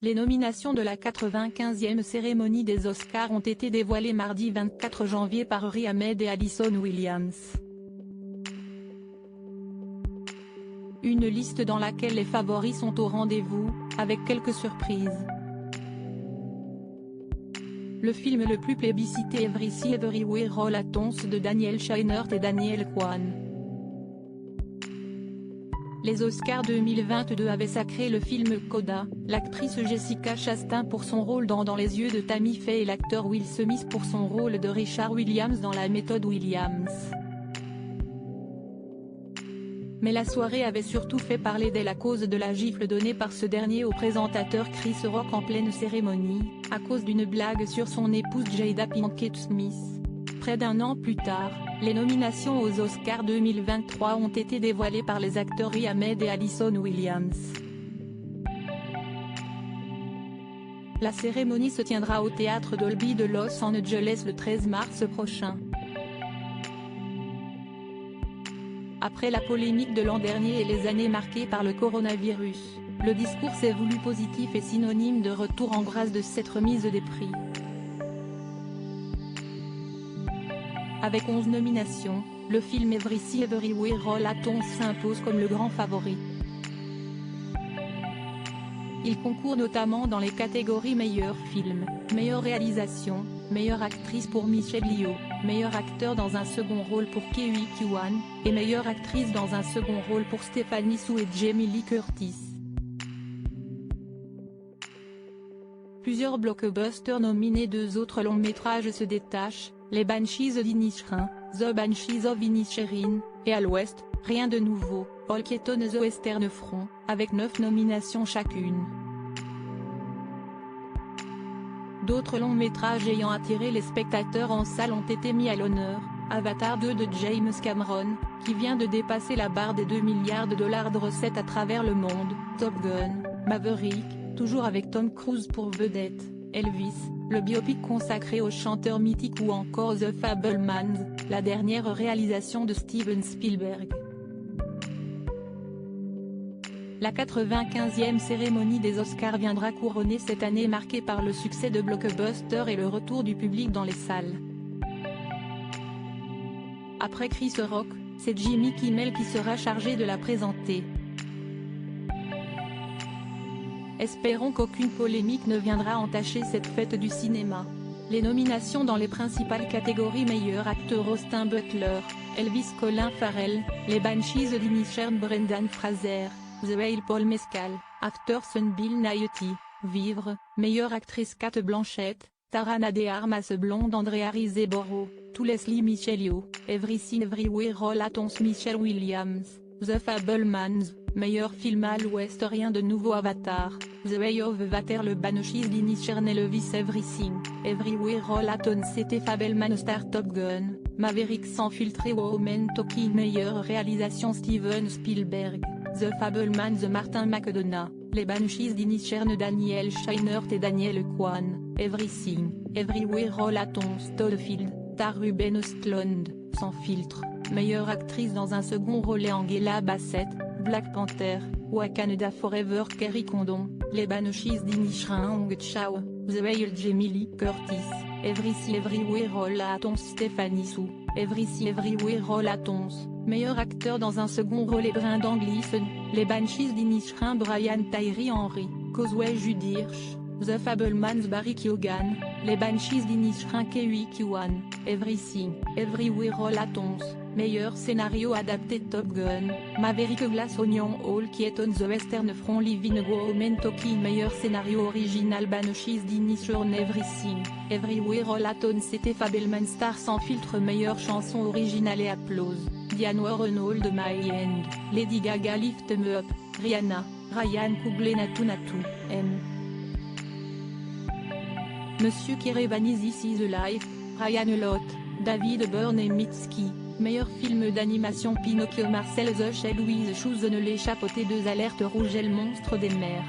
Les nominations de la 95e cérémonie des Oscars ont été dévoilées mardi 24 janvier par Riz Ahmed et Allison Williams. Une liste dans laquelle les favoris sont au rendez-vous, avec quelques surprises. Le film le plus plébiscité Everything Everywhere All at Once de Daniel Scheinert et Daniel Kwan. Les Oscars 2022 avaient sacré le film Coda, l'actrice Jessica Chastain pour son rôle dans les yeux de Tammy Faye et l'acteur Will Smith pour son rôle de Richard Williams dans La méthode Williams. Mais la soirée avait surtout fait parler d'elle à cause de la gifle donnée par ce dernier au présentateur Chris Rock en pleine cérémonie, à cause d'une blague sur son épouse Jada Pinkett Smith. Près d'un an plus tard, les nominations aux Oscars 2023 ont été dévoilées par les acteurs Riz Ahmed et Allison Williams. La cérémonie se tiendra au théâtre Dolby de Los Angeles le 13 mars prochain. Après la polémique de l'an dernier et les années marquées par le coronavirus, le discours s'est voulu positif et synonyme de retour en grâce de cette remise des prix. Avec 11 nominations, le film Everything Everywhere All at Once s'impose comme le grand favori. Il concourt notamment dans les catégories meilleur film, meilleure réalisation, meilleure actrice pour Michelle Yeoh, meilleur acteur dans un second rôle pour Ke Huy Quan, et meilleure actrice dans un second rôle pour Stephanie Hsu et Jamie Lee Curtis. Plusieurs blockbusters nominés, 2 autres longs métrages se détachent, Les Banshees d'Inisherin, The Banshees of Inisherin, et à l'ouest, Rien de nouveau, All Quiet on the Western Front, avec 9 nominations chacune. D'autres longs métrages ayant attiré les spectateurs en salle ont été mis à l'honneur, Avatar 2 de James Cameron, qui vient de dépasser la barre des 2 milliards de dollars de recettes à travers le monde, Top Gun, Maverick, toujours avec Tom Cruise pour vedette, Elvis, le biopic consacré au chanteur mythique ou encore The Fabelmans, la dernière réalisation de Steven Spielberg. La 95e cérémonie des Oscars viendra couronner cette année marquée par le succès de blockbusters et le retour du public dans les salles. Après Chris Rock, c'est Jimmy Kimmel qui sera chargé de la présenter. Espérons qu'aucune polémique ne viendra entacher cette fête du cinéma. Les nominations dans les principales catégories meilleur acteur Austin Butler, Elvis Colin Farrell, Les Banshees d'Inisherin Brendan Fraser, The Whale Paul Mescal, acteur Sun Bill Nighy, Vivre, meilleure actrice Cate Blanchett, Taran de Armas Blonde Andrea Riseborough, To Leslie Michelle Yeoh, Everything Everywhere All at Once Michelle Williams, The Fabelmans, meilleur film à l'ouest Rien de nouveau Avatar, The Way of Water Le Banshees d'Inisherin Elvis Everything, Everywhere All at Once c'était Fabelman Star Top Gun, Maverick sans filtre Woman Talking meilleure réalisation Steven Spielberg, The Fabelman The Martin McDonagh, Les Banshees d'Inisherin Daniel Scheinert et Daniel Kwan, Everything, Everywhere All at Once Todd Field, Tar Ruben Östlund, Sans filtre, meilleure actrice dans un second rôle Angela Bassett, Black Panther, Wakanda Forever Kerry Condon, Les Banshees d'Inisherin Hong Chau, The Whale Jamie Lee Curtis, Everything Everywhere All at Once Stephanie Hsu, Everything Everywhere All at Once, meilleur acteur dans un second rôle Brendan Gleeson, Les Banshees d'Inisherin Brian Tyree Henry, Causeway Judy Hirsch, The Fabelmans Barry Keoghan, Les Banshees d'Inisherin Ke Huy Quan, Everything, Everywhere All at Once, meilleur scénario adapté Top Gun, Maverick Glass Onion All Quiet on the Western Front Living Woman Talking meilleur scénario original Banshees d'Inisherin Everything, Everywhere All at Once c'était Fabelman Star sans filtre meilleure chanson originale et applause, Diane Warren de My End, Lady Gaga Lift Me Up, Rihanna, Ryan Coogler Natu Natu, M. Monsieur Kerevan This is Life, Ryan Lott, David Byrne et Mitski, meilleur film d'animation Pinocchio Marcel The Shell Louise Chouzon Les Chapeautés 2 Alerte rouge et le monstre des mers.